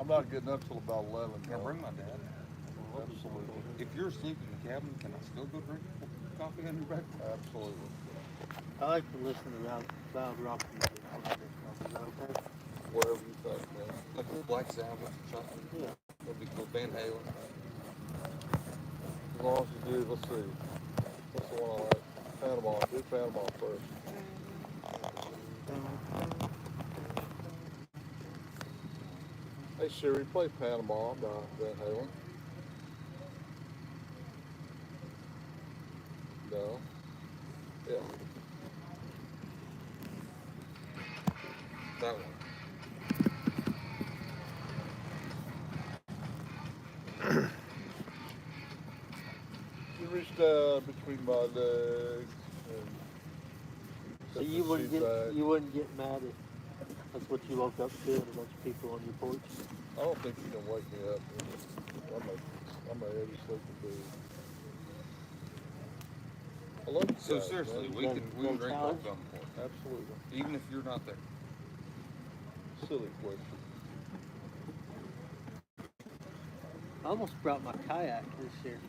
I'm not getting up till about 11. Can I bring my dad? Absolutely. If you're asleep in the cabin, can I still go drink coffee on your back? Absolutely. I like to listen to loud rock music. Is that okay? Whatever you think, man. Like Black Sabbath or something? Yeah. That'd be cool. Van Halen. As long as you do, let's see. What's the one I like? Panama. Do Panama first. Hey Siri, play Panama by Van Halen. No. Yeah. That one. You reached between my legs and So you wouldn't get mad if that's what you woke up to and a bunch of people on your porch. I don't think you can wake me up. I'm a heavy sleeping dude. I love you So guys, seriously, man. we can drink challenge? coffee on the porch, Absolutely. even if you're not there. Silly question. I almost brought my kayak this year.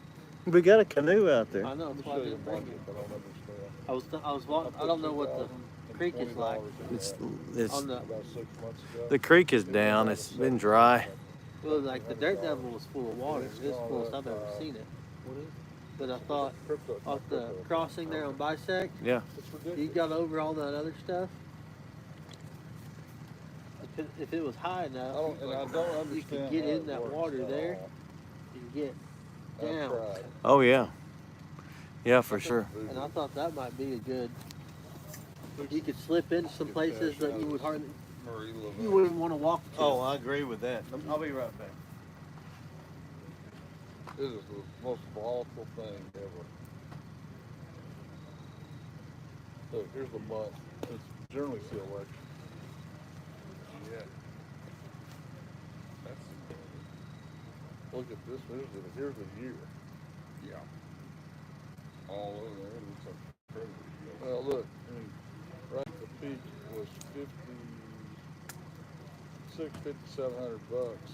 We got a canoe out there. I know, Let that's me why I show you didn't the bring market, it. but I don't understand. I was walking. I don't know what the creek is like. It's, it's On the About 6 months ago. the creek is down. It's been dry. well, like the Dirt Devil was full of water. It's the fullest I've ever seen it. But I thought off the crossing there on Bisect, Yeah. It's you ridiculous. got over all that other stuff. If it was high I enough, don't understand. you could get how in it that works water at there. all. You can get I've down. tried. Oh yeah. Yeah, for sure. And I thought that might be a good. You could slip into some places that you would hardly, Or you live you wouldn't want to walk to. I agree with that. I'll be right back. It is the most volatile thing ever. Look, here's the month. It's generally the election. Yeah. That's Look at this. Here's the year. yeah. All over there. It looks like crazy. Well, look. I mean, right at the peak was 5,700 bucks,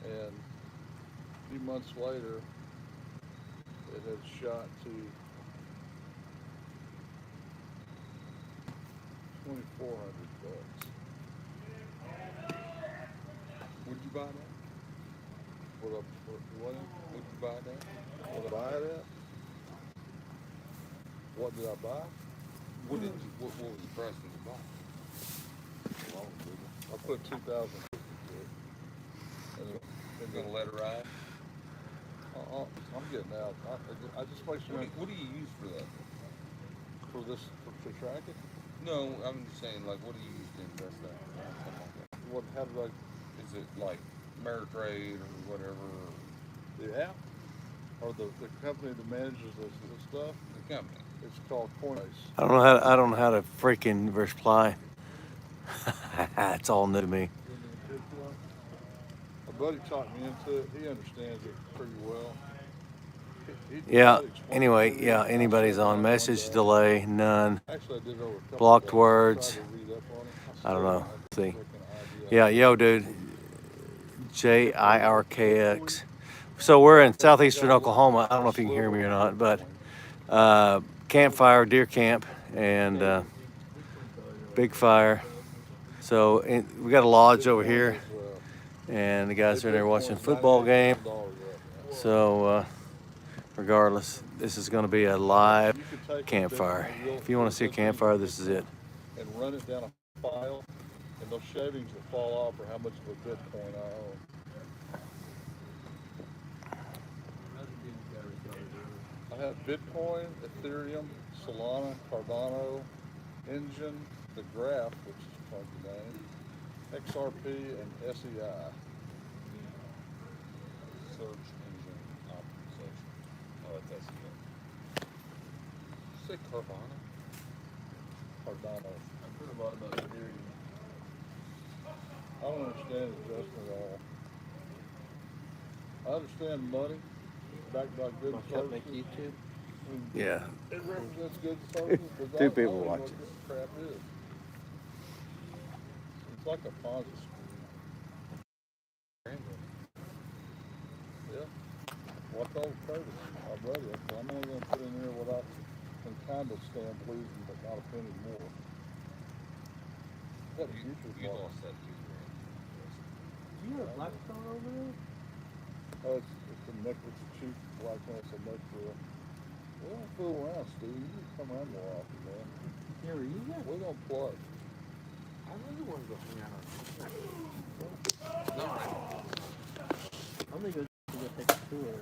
and a few months later, it had shot to 2,400 bucks. Would you buy that? What Would you buy that? I buy it at? What did I buy? What did you? What was the price when you bought? I put 2,000 into it. And You're gonna let it ride? I'm getting out. I just make sure What do you use for that? for this to track it. No, I'm just saying, like, what do you use to invest that? Something like that. What? How did I? Is it like Ameritrade or whatever? The app or the company that manages this stuff? The company. It's called Coinbase. I don't know how to freaking reply. It's all new to me. My buddy talked me into it. He understands it pretty well. Yeah. Anyway, yeah. Anybody's on message delay, none. Actually, I did it over a couple Blocked days. words. Tried to read up on it. I don't know. Still See. don't have a freaking idea. Yeah, yo, dude. JIRKX. So we're in southeastern Oklahoma. I don't know if you can hear me or not, but campfire, deer camp, and big fire. So we got a lodge over here, and the guys are in there watching a football game. So regardless, this is going to be a live campfire. If you want to see a campfire, this is it. And run it down a file, and those shavings that fall off are how much of a Bitcoin I own. I have Bitcoin, Ethereum, Solana, Cardano, Engine, the Graph, which is a funky name, XRP, and SEI. Search engine optimization. Oh, that's it. Say Carvana. Cardano. I've heard a lot about Ethereum. I don't understand it just at all. I understand money backed by good My cut make services. YouTube. I mean, Yeah. it represents good services, but Two I people don't know what watching. this crap is. It's like a Ponzi scheme. told Curtis, our brother, I said, I'm only gonna put in here what I can kind of stand losing, but not a penny more. Got a futures You market. lost that $2,000. You have Blackstone over there? Oh, it's a neck, it's a cheap black one, it's a neck grill. We don't fool around, Steve. You need to come around more often, man. You ever use that? We don't play. I really want to go hang out on No, I'm gonna go take a tour.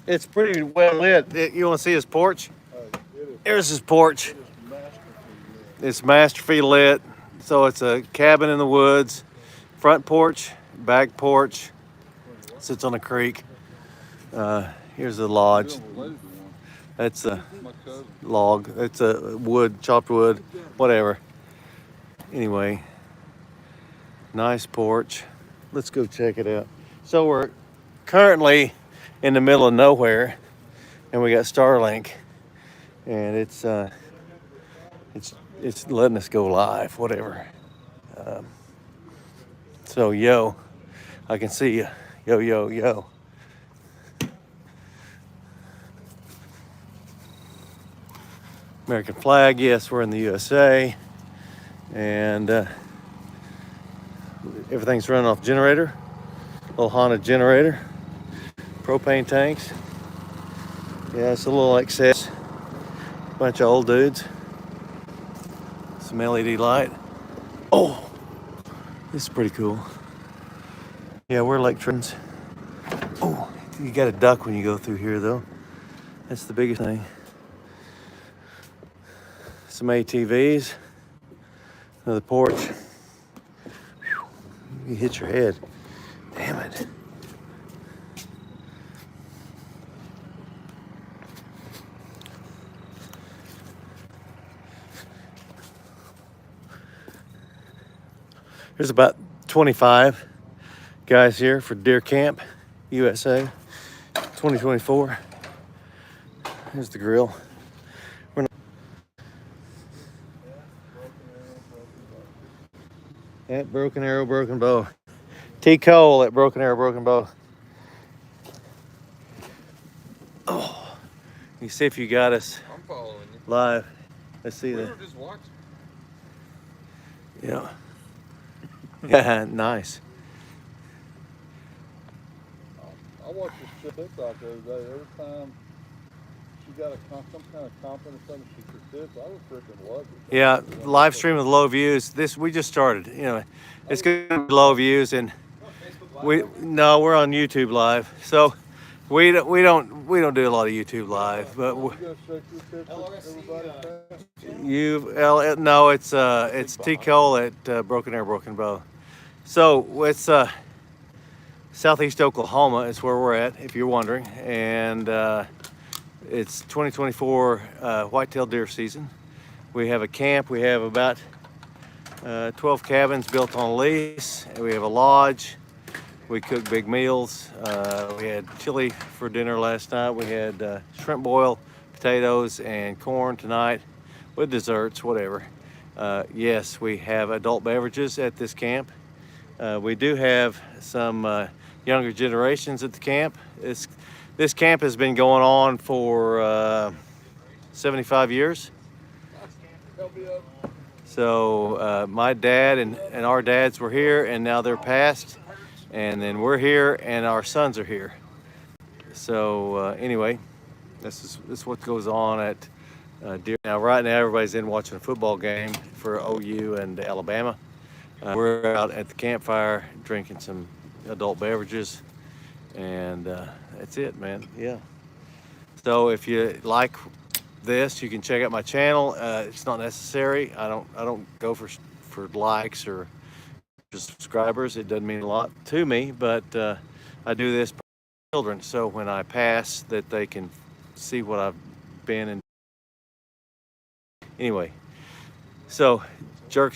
It's pretty well lit. You want to see his porch? Here's his porch. It's masterfully lit. So it's a cabin in the woods, front porch, back porch, sits on a creek. Here's the lodge. That's a log. It's a wood, chopped wood, whatever. Anyway, nice porch. Let's go check it out. So we're currently in the middle of nowhere, and we got Starlink, and it's letting us go live, whatever. So yo, I can see you. Yo, yo, yo. American flag, yes, we're in the USA, and everything's running off generator, little Honda generator, propane tanks. Yeah, it's a little excess. Bunch of old dudes. Some LED light. Oh, this is pretty cool. Yeah, we're electricians. Oh, you got to duck when you go through here, though. That's the biggest thing. Some ATVs. Another porch. Whew. You hit your head. Damn it. There's about 25 guys here for Deer Camp, USA, 2024. Here's the grill. At Broken Arrow, Broken Bow. T. Cole at Broken Arrow, Broken Bow. Oh, you see if you got us I'm following you. live. Let's see We that. were just watching. Yeah. Yeah, nice. I watched this chick TikTok the other day. Every time she got some kind of compliment or something, she could I would freaking love it. Yeah, live stream with low views. We just started. You know, it's good to be low views, and we're on YouTube live. So we don't do a lot of YouTube live, but You gonna shake your tits at everybody? no, it's T. Cole at Broken Arrow, Broken Bow. So it's southeast Oklahoma is where we're at, if you're wondering, and it's 2024 whitetail deer season. We have a camp. We have about 12 cabins built on a lease. We have a lodge. We cook big meals. We had chili for dinner last night. We had shrimp boil, potatoes, and corn tonight with desserts, whatever. Yes, we have adult beverages at this camp. We do have some younger generations at the camp. This camp has been going on for 75 years. So my dad and our dads were here, and now they're passed, and then we're here, and our sons are here. So anyway, this is what goes on at Deer. Now, right now, everybody's in watching a football game for OU and Alabama. We're out at the campfire drinking some adult beverages, and that's it, man. Yeah. So if you like this, you can check out my channel. It's not necessary. I don't go for likes or just subscribers. It doesn't mean a lot to me, but I do this for children, so when I pass, that they can see what I've been in. Anyway, so jerk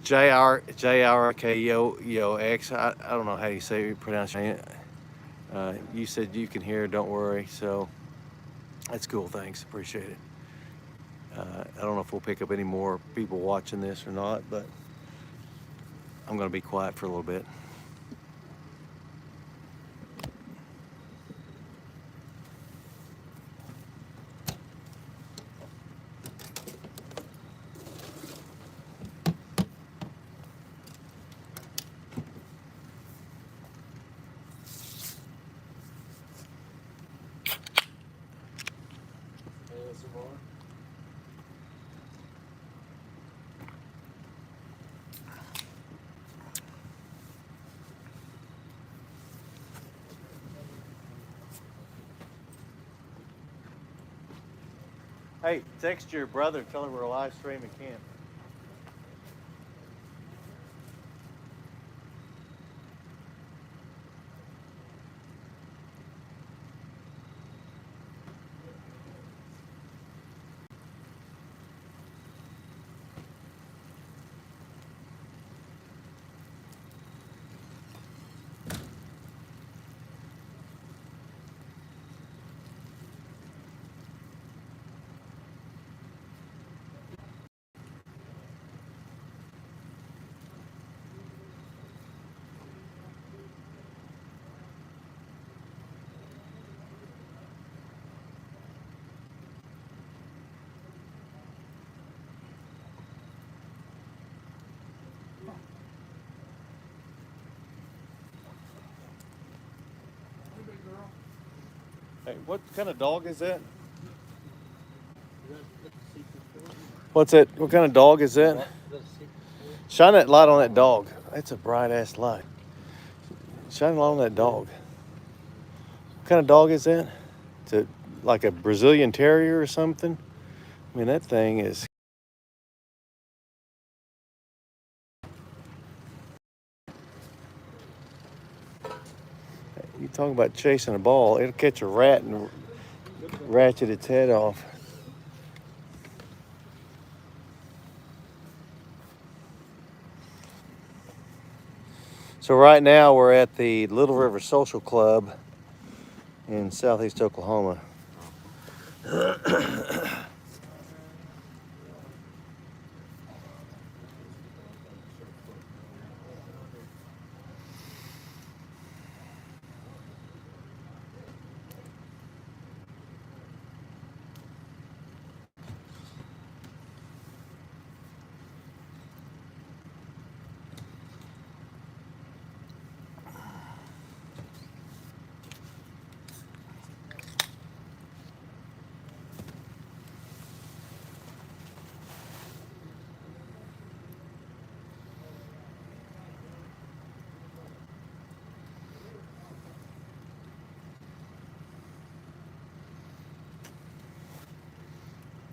JRKYO I don't know how you pronounce it. You said you can hear. Don't worry. So. That's cool, thanks, appreciate it. I don't know if we'll pick up any more people watching this or not, but I'm gonna be quiet for a little bit. Hey, text your brother and tell him we're live streaming camp. Hey, what kind of dog is that? What's that? What kind of dog is that? Shine that light on that dog. That's a bright ass light. Shine a light on that dog. What kind of dog is that? Is it like a Brazilian Terrier or something? I mean, that thing is. You talking about chasing a ball? It'll catch a rat and ratchet its head off. So right now we're at the Little River Social Club in southeast Oklahoma.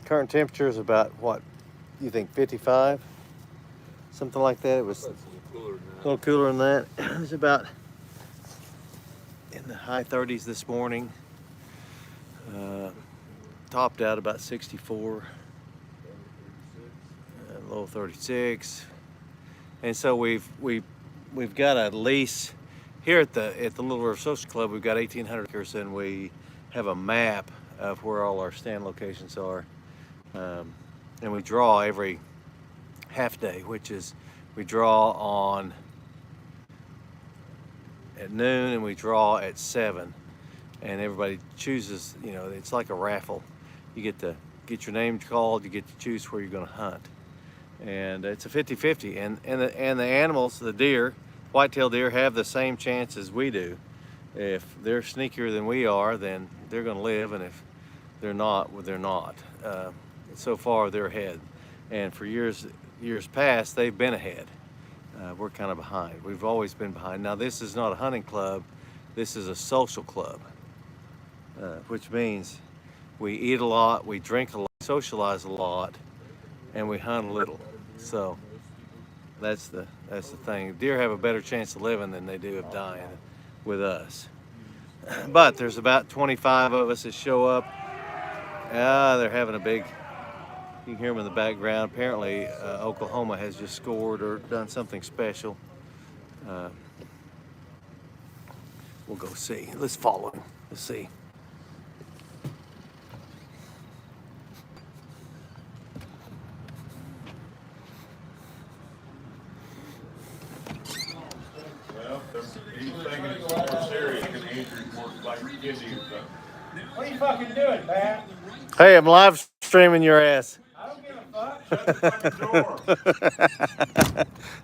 Current temperature is about what? You think 55? Something like that. It was That's a little cooler than that. It was about in the high 30s this morning. Topped out about 64, low 36. And so we've got a lease here at the Little River Social Club. We've got 1,800 acres, and we have a map of where all our stand locations are. And we draw every half day, which is we draw on at noon and we draw at 7, and everybody chooses. You know, it's like a raffle. You get to get your name called, you get to choose where you're going to hunt, and it's a 50-50. And the animals, the deer, whitetail deer, have the same chance as we do. If they're sneakier than we are, then they're going to live, and if they're not, well, they're not. So far they're ahead, and for years past they've been ahead. We're kind of behind. We've always been behind. Now this is not a hunting club, this is a social club, which means we eat a lot, we drink a lot, socialize a lot, and we hunt a little. So that's the thing. Deer have a better chance of living than they do of dying with us. But there's about 25 of us that show up. They're having a big, you can hear them in the background. Apparently Oklahoma has just scored or done something special. We'll go see. Let's follow him. Let's see. Well, he's thinking it's more serious than Andrew's more like kidney or something. What are you fucking doing, Pat? Hey, I'm live streaming your ass. I don't give a fuck. Shut the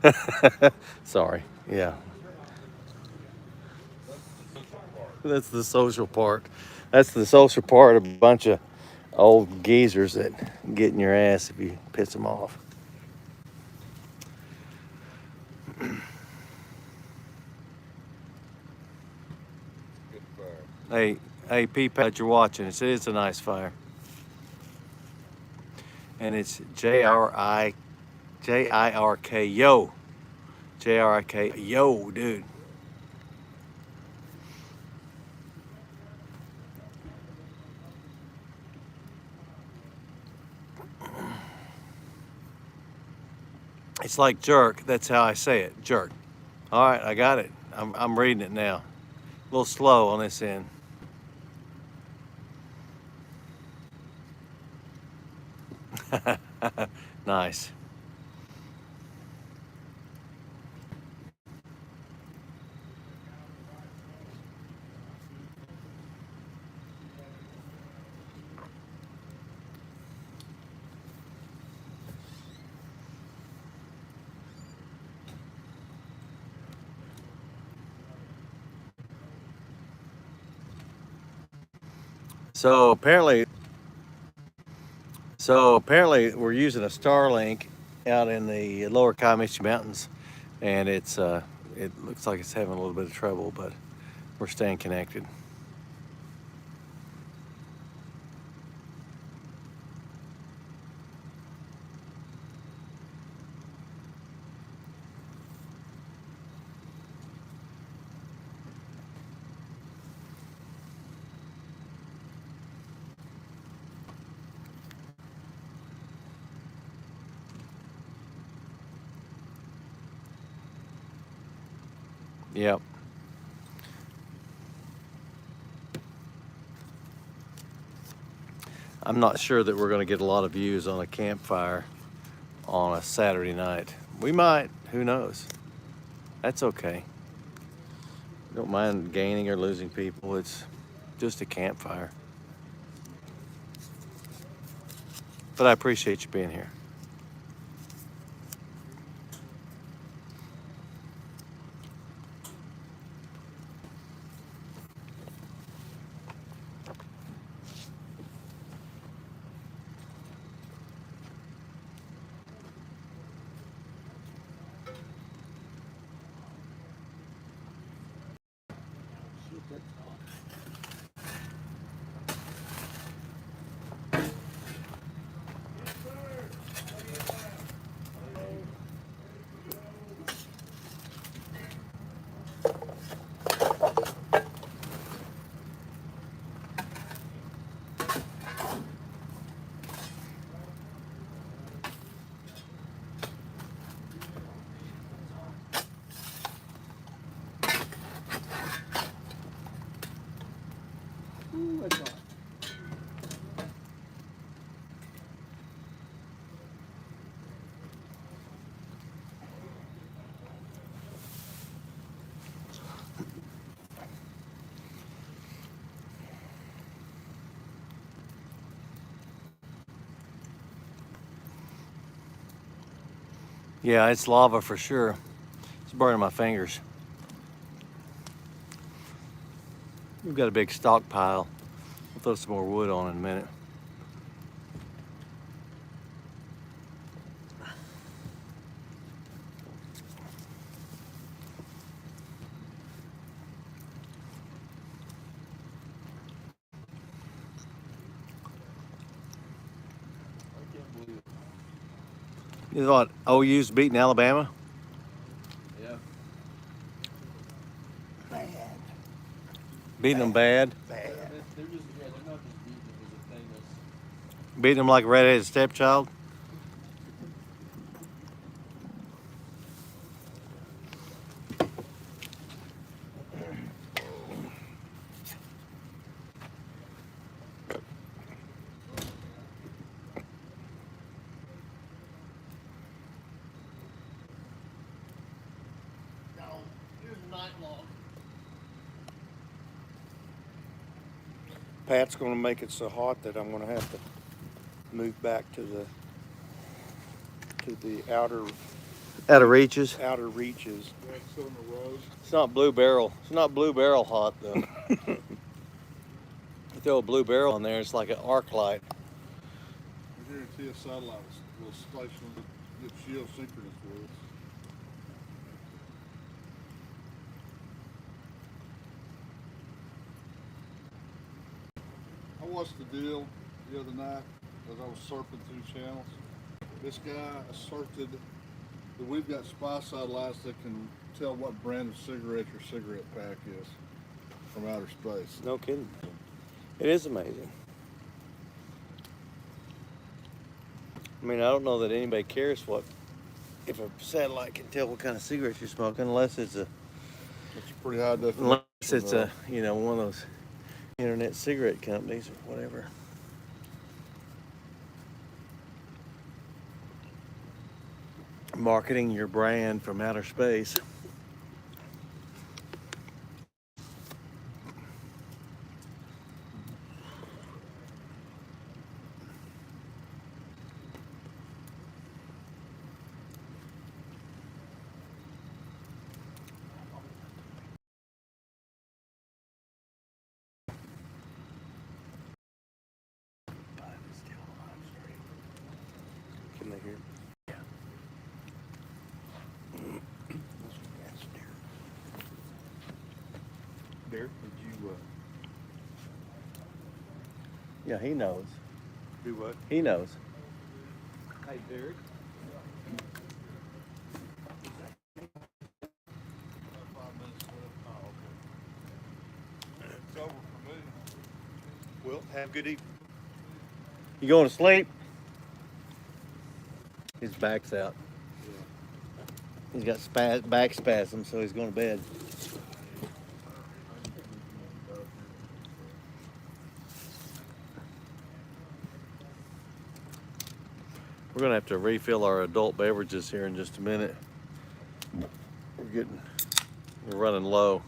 fucking door. Sorry. Yeah. That's the social part. That's the social part of a bunch of old geezers that get in your ass if you piss them off. Good fire. Hey, P-Pat, you're watching. It's a nice fire. and it's Jirk, yo. Jirk, yo, dude. It's like jerk. That's how I say it, jerk. All right, I got it. I'm reading it now. A little slow on this end. Nice. So apparently we're using a Starlink out in the lower Comanche Mountains, and it looks like it's having a little bit of trouble, but we're staying connected. Yep. I'm not sure that we're going to get a lot of views on a campfire on a Saturday night. We might, who knows? That's okay. Don't mind gaining or losing people. It's just a campfire. But I appreciate you being here. Ooh, that's hot. Yeah, it's lava for sure. It's burning my fingers. We've got a big stockpile. We'll throw some more wood on in a minute. You thought OU's beating Alabama? Yeah. Bad. Beating them bad? Bad. They're not just beating it as a thing that's Beating them like a redheaded stepchild? Pat's gonna make it so hot that I'm gonna have to move back to the outer Out of reaches. reaches. It's not Blue Barrel. It's not Blue Barrel hot though. You throw a Blue Barrel on there, it's like an arc light. I guarantee a satellite will station get geosynchronous with us. I watched the deal the other night. as I was surfing through channels. This guy asserted that we've got spy satellites that can tell what brand of cigarette your cigarette pack is from outer space. No kidding. It is amazing. I mean, I don't know that anybody cares if a satellite can tell what kind of cigarettes you're smoking, unless it's It's pretty high definition. one of those internet cigarette companies or whatever. Marketing your brand from outer space. Can they hear? Derek, did you, Yeah, he knows. do what? He knows. Hey, Derek. It's over for me. Well, have a good evening. You going to sleep? His back's out. He's got back spasms, so he's going to bed. We're going to have to refill our adult beverages here in just a minute. We're running low.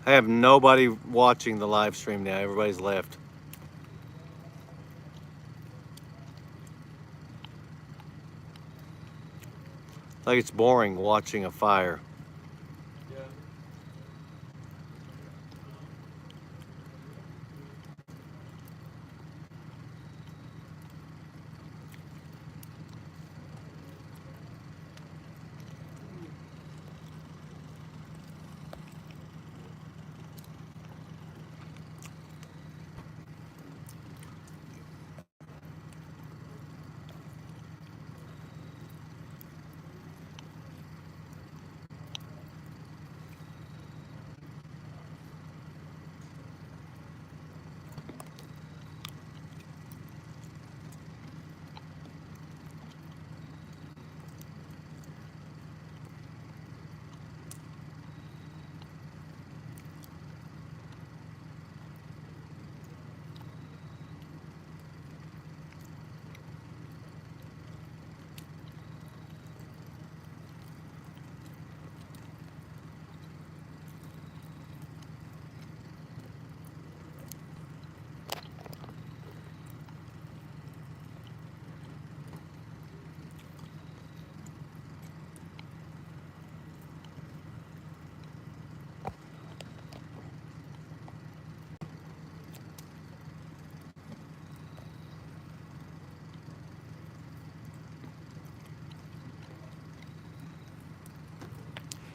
I have nobody watching the live stream now. Everybody's left. Like it's boring watching a fire.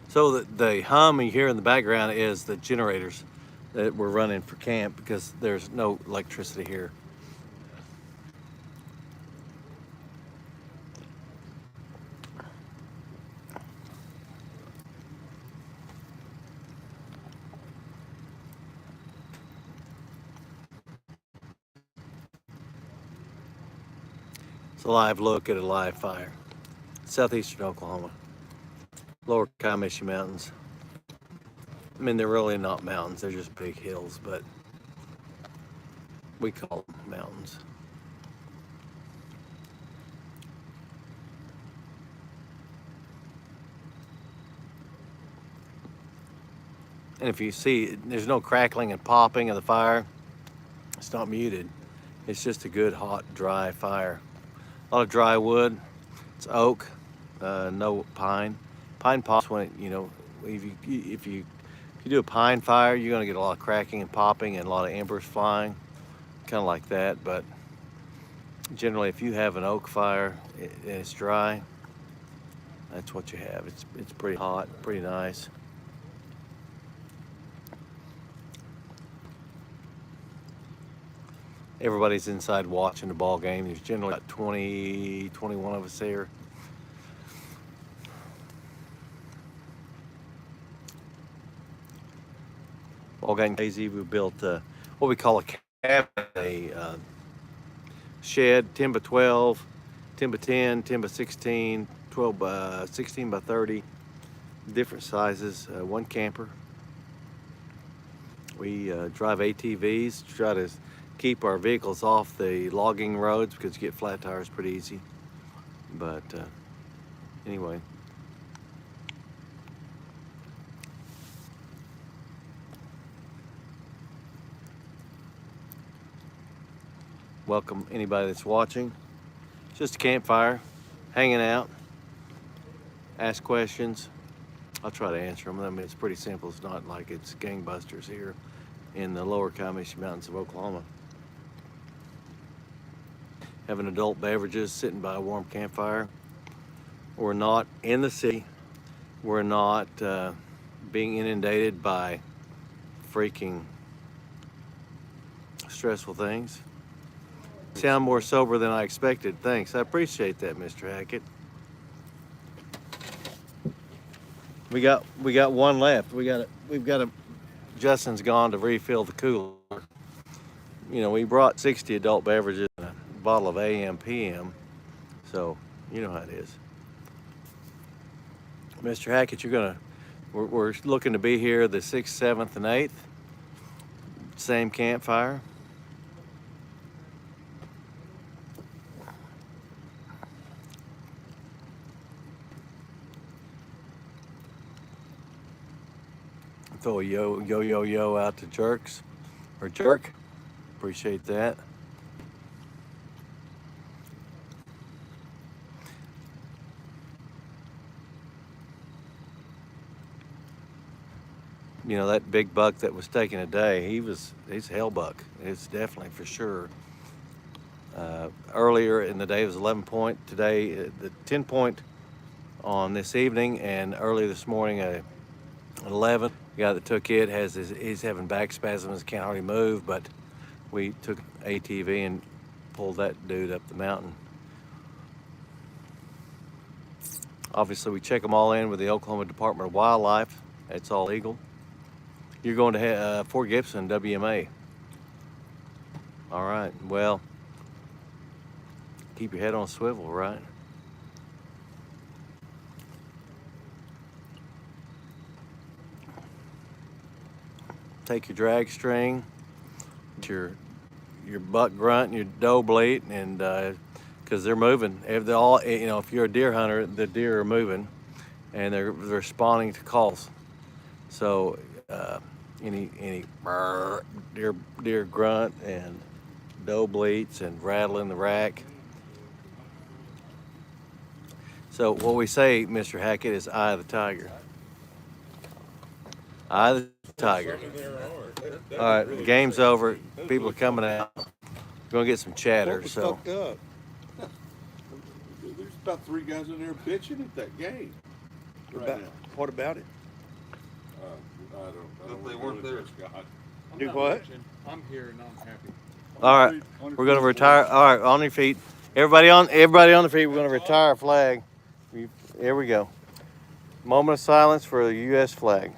So the hum you hear in the background is the generators. that we're running for camp because there's no electricity here. It's a live look at a live fire. Southeastern Oklahoma. Lower Comanche Mountains. I mean, they're really not mountains, they're just big hills, but we call them mountains. And if you see, there's no crackling and popping of the fire. It's not muted. It's just a good, hot, dry fire. A lot of dry wood. It's oak, no pine. Pine pops when it, you know, if you do a pine fire, you're gonna get a lot of cracking and popping and a lot of embers flying, kind of like that. But generally, if you have an oak fire and it's dry, that's what you have. It's pretty hot, pretty nice. Everybody's inside watching the ball game. There's generally about 20, 21 of us there. Ball game crazy. We built what we call a cabin, a shed, 10 by 12, 10 by 10, 10 by 16, 12 by 16 by 30, different sizes, one camper. We drive ATVs to try to keep our vehicles off the logging roads because you get flat tires pretty easy. But anyway. Welcome anybody that's watching. It's just a campfire, hanging out, ask questions. I'll try to answer them. I mean, it's pretty simple. It's not like it's gangbusters here in the lower Comanche Mountains of Oklahoma. Having adult beverages, sitting by a warm campfire. We're not in the city. We're not being inundated by freaking stressful things. Sound more sober than I expected. Thanks. I appreciate that, Mr. Hackett. We got one left. We've got a Justin's gone to refill the cooler. You know, we brought 60 adult beverages and a bottle of AM PM. So, you know how it is. Mr. Hackett, we're looking to be here the 6th, 7th, and 8th. Same campfire. Throw a yo out to Jerks, or Jerk. Appreciate that. You know, that big buck that was taken today, he's hell buck. It's definitely for sure. Earlier in the day it was 11 point. Today, the 10 point on this evening, and early this morning, 11. The guy that took it he's having back spasms, can't hardly move, but we took ATV and pulled that dude up the mountain. Obviously, we check them all in with the Oklahoma Department of Wildlife. It's all legal. You're going to Fort Gibson, WMA. All right, well, keep your head on a swivel, right? Take your drag string, your buck grunt, and your doe bleat, and because they're moving. If they all, you know, if you're a deer hunter, the deer are moving, and they're responding to calls. So any deer grunt and doe bleats and rattling the rack. So what we say, Mr. Hackett, is eye of the tiger. Eye of the tiger. All right, the game's over. People are coming out. We're gonna get some chatter. What was So fucked up? There's about 3 guys in there bitching at that game. Right now. What about it? I don't But they weren't there. Scott. Do what? I'm here and I'm happy. All right, we're gonna retire. All right, on your feet. Everybody on the feet. We're gonna retire our flag. Here we go. Moment of silence for the U.S. flag.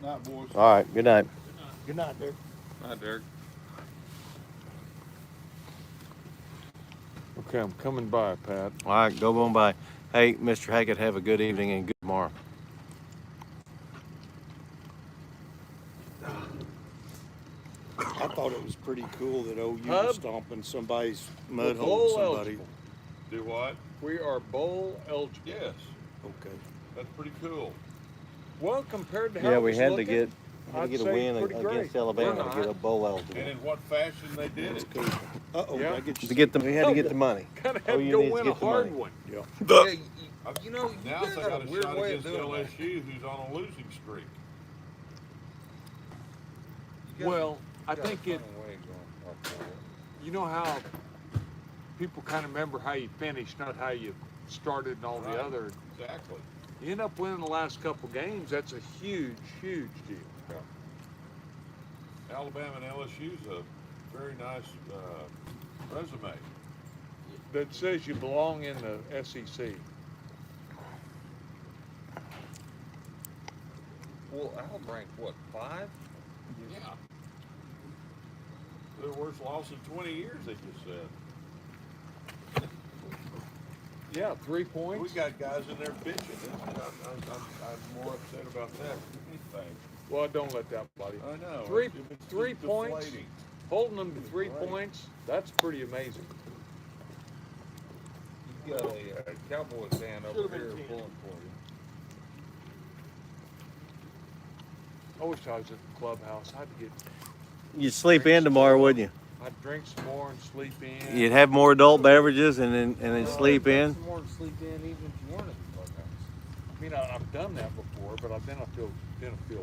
Night, boys. All right, good night. Good night, Derek. Night, Derek. Okay, I'm coming by, Pat. All right, go on by. Hey, Mr. Hackett, have a good evening and good tomorrow. I thought it was pretty cool that OU Hub? was stomping somebody's mud We're hole. bowl Somebody. eligible. Do what? We are bowl eligible. Yes, Okay. that's pretty cool. Well, compared to how Yeah, it we was had to looking, get I'd a say win pretty against great. Alabama We're to get a not. bowl And eligible. in what fashion they did That's it. cool. Uh-oh, Yeah. I get you. To get them, we had to get the money. Kind of Oh, had to you go need to win a get the hard money. one. Yeah. Yeah, You know, you now guys they got got a a weird shot way of against doing that. LSU, who's on a losing streak. Well, I think it. You know how people kind of remember how you finished, not how you started and all the Right. other. Exactly. You end up winning the last couple games. That's a huge, huge deal. Alabama and LSU's a very nice resume. That says you belong in the SEC. Well, Al ranked what, 5? Yeah. Their worst loss in 20 years, they just said. Yeah, 3 We points. got guys in there bitching. I'm more upset about that than anything. Well, don't let that body. I know. Three- It's 3 just points? deflating. Holding them to 3 points, that's pretty amazing. You got a Cowboys fan over here pulling for you. I wish I was at the clubhouse. I'd get, You'd sleep in tomorrow, wouldn't you? I'd drink some more and sleep in. You'd have more adult beverages and then sleep in. Some more to sleep in even if you weren't in the clubhouse. I mean, I've done that before, but then I feel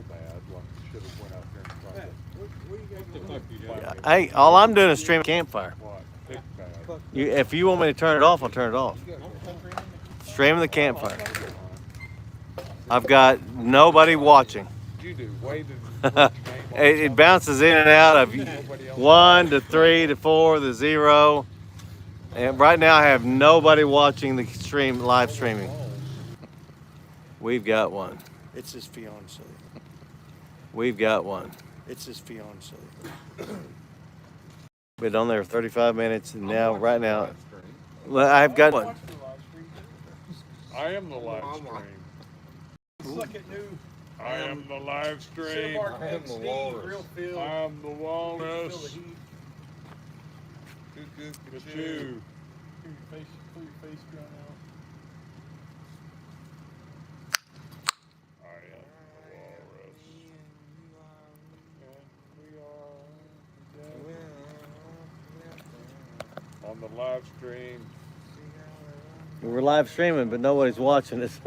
bad. Like I should have went out there and tried to. Hey, all I'm doing is stream Campfire. What? Big bad. If you want me to turn it off, I'll turn it off. Streaming the Campfire. I've got nobody watching. You do. Wade and what's your name on It something? bounces in and out of Nobody else. 1 to 3 to 4 to 0. And right now I have nobody watching the stream, live streaming. We've got one. It's his fiance. We've got one. It's his fiance. Been on there 35 minutes and now, right now, well, I've got one. I am the live stream. I am the live stream. I am the walrus. I am the walrus. But you. I am the walrus. And we are on the live stream. We're live streaming, but nobody's watching us.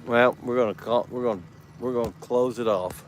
Well, we're gonna close it off.